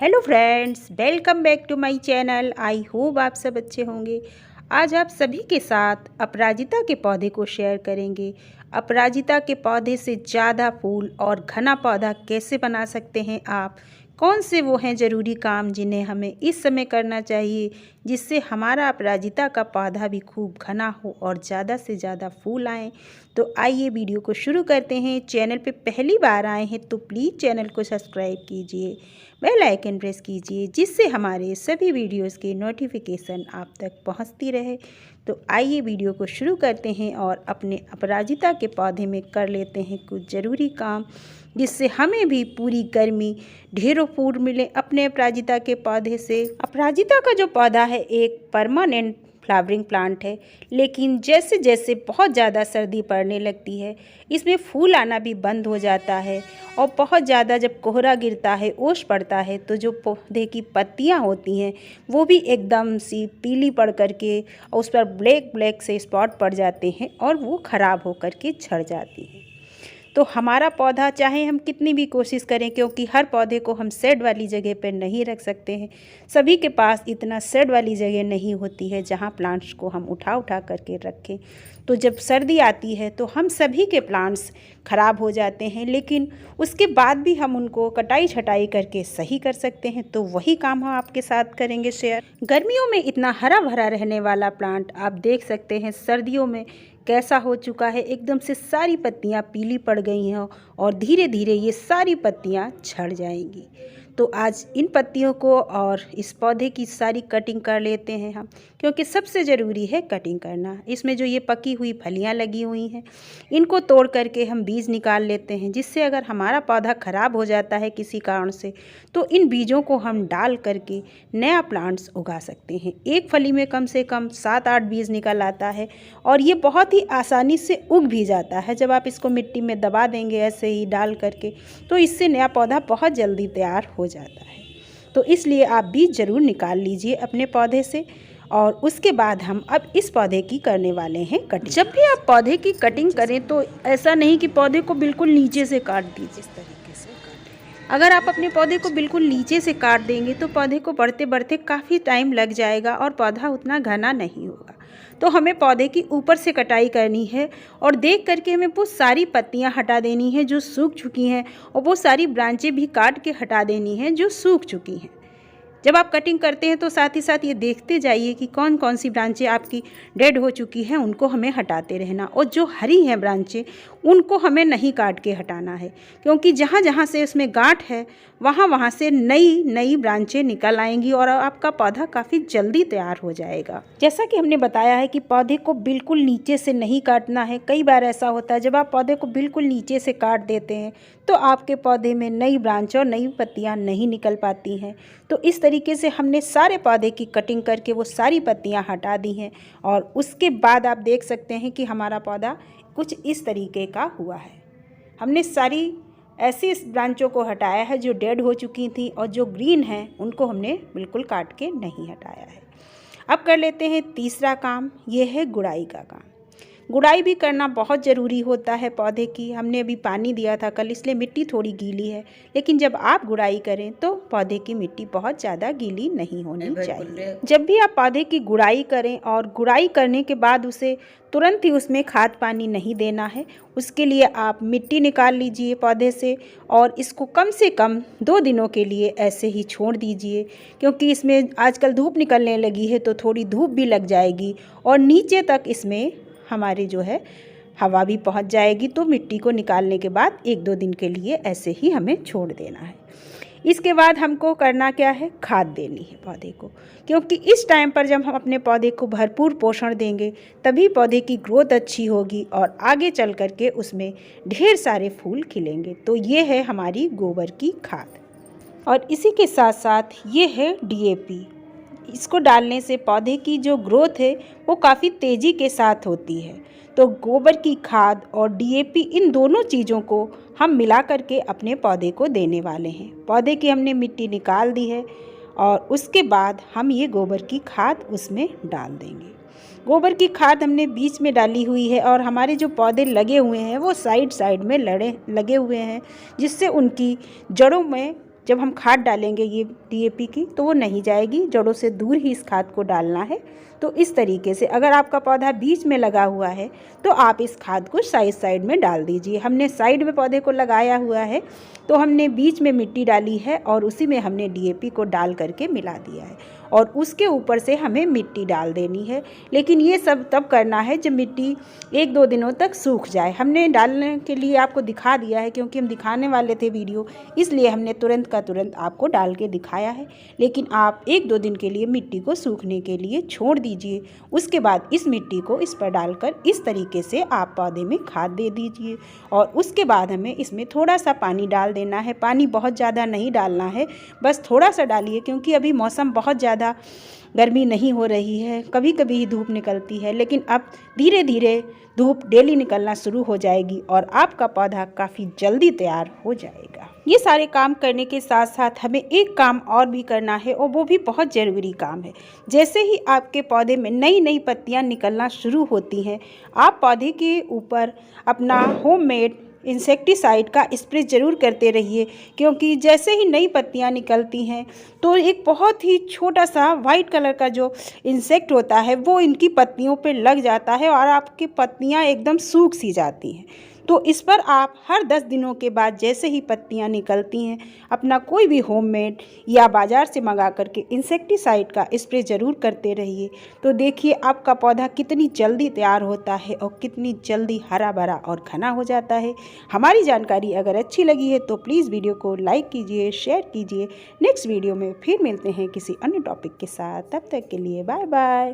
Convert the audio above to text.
Hello friends, welcome back to my channel. I hope आप सब अच्छे होंगे। आज आप सभी के साथ अपराजिता के पौधे को शेयर करेंगे। अपराजिता के पौधे से ज़्यादा फूल और घना पौधा कैसे बना सकते हैं आप, कौन से वो हैं ज़रूरी काम जिन्हें हमें इस समय करना चाहिए जिससे हमारा अपराजिता का पौधा भी खूब घना हो और ज़्यादा से ज़्यादा फूल आएँ। तो आइए वीडियो को शुरू करते हैं। चैनल पे पहली बार आए हैं तो प्लीज़ चैनल को सब्सक्राइब कीजिए, बेल आइकन प्रेस कीजिए जिससे हमारे सभी वीडियोस की नोटिफिकेशन आप तक पहुंचती रहे। तो आइए वीडियो को शुरू करते हैं और अपने अपराजिता के पौधे में कर लेते हैं कुछ ज़रूरी काम जिससे हमें भी पूरी गर्मी ढेरों फूल मिले अपने अपराजिता के पौधे से। अपराजिता का जो पौधा है एक परमानेंट फ्लावरिंग प्लांट है, लेकिन जैसे जैसे बहुत ज़्यादा सर्दी पड़ने लगती है इसमें फूल आना भी बंद हो जाता है और बहुत ज़्यादा जब कोहरा गिरता है, ओस पड़ता है तो जो पौधे की पत्तियां होती हैं वो भी एकदम सी पीली पड़ करके और उस पर ब्लैक ब्लैक से स्पॉट पड़ जाते हैं और वो ख़राब हो करके झड़ जाती है। तो हमारा पौधा चाहे हम कितनी भी कोशिश करें, क्योंकि हर पौधे को हम शेड वाली जगह पर नहीं रख सकते हैं, सभी के पास इतना शेड वाली जगह नहीं होती है जहां प्लांट्स को हम उठा उठा करके रखें। तो जब सर्दी आती है तो हम सभी के प्लांट्स ख़राब हो जाते हैं, लेकिन उसके बाद भी हम उनको कटाई छटाई करके सही कर सकते हैं। तो वही काम हम आपके साथ करेंगे शेयर। गर्मियों में इतना हरा भरा रहने वाला प्लांट आप देख सकते हैं सर्दियों में कैसा हो चुका है। एकदम से सारी पत्तियां पीली पड़ गई हैं और धीरे धीरे ये सारी पत्तियां झड़ जाएंगी। तो आज इन पत्तियों को और इस पौधे की सारी कटिंग कर लेते हैं हम, क्योंकि सबसे ज़रूरी है कटिंग करना। इसमें जो ये पकी हुई फलियां लगी हुई हैं इनको तोड़ करके हम बीज निकाल लेते हैं, जिससे अगर हमारा पौधा ख़राब हो जाता है किसी कारण से तो इन बीजों को हम डाल करके नया प्लांट्स उगा सकते हैं। एक फली में कम से कम 7-8 बीज निकल आता है और ये बहुत ही आसानी से उग भी जाता है। जब आप इसको मिट्टी में दबा देंगे ऐसे ही डाल करके तो इससे नया पौधा बहुत जल्दी तैयार हो जाता है। तो इसलिए आप बीज ज़रूर निकाल लीजिए अपने पौधे से। और उसके बाद हम अब इस पौधे की करने वाले हैं कटिंग। जब भी आप पौधे की कटिंग करें तो ऐसा नहीं कि पौधे को बिल्कुल नीचे से काट दीजिए। इस तरीके से अगर आप अपने पौधे को बिल्कुल नीचे से काट देंगे तो पौधे को बढ़ते बढ़ते काफ़ी टाइम लग जाएगा और पौधा उतना घना नहीं होगा। तो हमें पौधे की ऊपर से कटाई करनी है और देख करके हमें वो सारी पत्तियां हटा देनी है जो सूख चुकी हैं और वो सारी ब्रांचें भी काट के हटा देनी हैं जो सूख चुकी हैं। जब आप कटिंग करते हैं तो साथ ही साथ ये देखते जाइए कि कौन कौन सी ब्रांचें आपकी डेड हो चुकी हैं, उनको हमें हटाते रहना। और जो हरी हैं ब्रांचें उनको हमें नहीं काट के हटाना है, क्योंकि जहाँ जहाँ से उसमें गांठ है वहाँ से नई नई ब्रांचें निकल आएंगी और आपका पौधा काफ़ी जल्दी तैयार हो जाएगा। जैसा कि हमने बताया है कि पौधे को बिल्कुल नीचे से नहीं काटना है। कई बार ऐसा होता है जब आप पौधे को बिल्कुल नीचे से काट देते हैं तो आपके पौधे में नई ब्रांच और नई पत्तियां नहीं निकल पाती हैं। तो इस तरीके से हमने सारे पौधे की कटिंग करके वो सारी पत्तियां हटा दी हैं और उसके बाद आप देख सकते हैं कि हमारा पौधा कुछ इस तरीके का हुआ है। हमने सारी ऐसी ब्रांचों को हटाया है जो डेड हो चुकी थी और जो ग्रीन हैं उनको हमने बिल्कुल काट के नहीं हटाया है। अब कर लेते हैं तीसरा काम, ये है गुड़ाई का काम। गुड़ाई भी करना बहुत ज़रूरी होता है पौधे की। हमने अभी पानी दिया था कल, इसलिए मिट्टी थोड़ी गीली है, लेकिन जब आप गुड़ाई करें तो पौधे की मिट्टी बहुत ज़्यादा गीली नहीं होनी चाहिए। जब भी आप पौधे की गुड़ाई करें और गुड़ाई करने के बाद उसे तुरंत ही उसमें खाद पानी नहीं देना है। उसके लिए आप मिट्टी निकाल लीजिए पौधे से और इसको कम से कम 2 दिनों के लिए ऐसे ही छोड़ दीजिए, क्योंकि इसमें आजकल धूप निकलने लगी है तो थोड़ी धूप भी लग जाएगी और नीचे तक इसमें हमारी जो है हवा भी पहुंच जाएगी। तो मिट्टी को निकालने के बाद 1-2 दिन के लिए ऐसे ही हमें छोड़ देना है। इसके बाद हमको करना क्या है, खाद देनी है पौधे को, क्योंकि इस टाइम पर जब हम अपने पौधे को भरपूर पोषण देंगे तभी पौधे की ग्रोथ अच्छी होगी और आगे चल कर के उसमें ढेर सारे फूल खिलेंगे। तो ये है हमारी गोबर की खाद और इसी के साथ साथ ये है DAP। इसको डालने से पौधे की जो ग्रोथ है वो काफ़ी तेज़ी के साथ होती है। तो गोबर की खाद और DAP इन दोनों चीज़ों को हम मिला करके अपने पौधे को देने वाले हैं। पौधे की हमने मिट्टी निकाल दी है और उसके बाद हम ये गोबर की खाद उसमें डाल देंगे। गोबर की खाद हमने बीच में डाली हुई है और हमारे जो पौधे लगे हुए हैं वो साइड साइड में लगे हुए हैं, जिससे उनकी जड़ों में जब हम खाद डालेंगे ये DAP की तो वो नहीं जाएगी, जड़ों से दूर ही इस खाद को डालना है। तो इस तरीके से अगर आपका पौधा बीच में लगा हुआ है तो आप इस खाद को साइड में डाल दीजिए। हमने साइड में पौधे को लगाया हुआ है तो हमने बीच में मिट्टी डाली है और उसी में हमने DAP को डाल करके मिला दिया है और उसके ऊपर से हमें मिट्टी डाल देनी है। लेकिन ये सब तब करना है जब मिट्टी 1-2 दिनों तक सूख जाए। हमने डालने के लिए आपको दिखा दिया है क्योंकि हम दिखाने वाले थे वीडियो, इसलिए हमने तुरंत का तुरंत आपको डाल के दिखाया है। लेकिन आप 1-2 दिन के लिए मिट्टी को सूखने के लिए छोड़ दीजिए। उसके बाद इस मिट्टी को इस पर डालकर इस तरीके से आप पौधे में खाद दे दीजिए और उसके बाद हमें इसमें थोड़ा सा पानी डाल देना है। पानी बहुत ज़्यादा नहीं डालना है, बस थोड़ा सा डालिए क्योंकि अभी मौसम बहुत ज़्यादा गर्मी नहीं हो रही है, कभी कभी ही धूप निकलती है, लेकिन अब धीरे धीरे धूप डेली निकलना शुरू हो जाएगी और आपका पौधा काफ़ी जल्दी तैयार हो जाएगा। ये सारे काम करने के साथ साथ हमें एक काम और भी करना है और वो भी बहुत ज़रूरी काम है। जैसे ही आपके पौधे में नई नई पत्तियां निकलना शुरू होती हैं, आप पौधे के ऊपर अपना होममेड इंसेक्टिसाइड का स्प्रे ज़रूर करते रहिए, क्योंकि जैसे ही नई पत्तियां निकलती हैं तो एक बहुत ही छोटा सा वाइट कलर का जो इंसेक्ट होता है वो इनकी पत्तियों पे लग जाता है और आपकी पत्तियां एकदम सूख सी जाती हैं। तो इस पर आप हर 10 दिनों के बाद जैसे ही पत्तियां निकलती हैं अपना कोई भी होममेड या बाज़ार से मंगा करके इंसेक्टिसाइड का स्प्रे ज़रूर करते रहिए। तो देखिए आपका पौधा कितनी जल्दी तैयार होता है और कितनी जल्दी हरा भरा और घना हो जाता है। हमारी जानकारी अगर अच्छी लगी है तो प्लीज़ वीडियो को लाइक कीजिए, शेयर कीजिए। नेक्स्ट वीडियो में फिर मिलते हैं किसी अन्य टॉपिक के साथ। तब तक के लिए बाय बाय।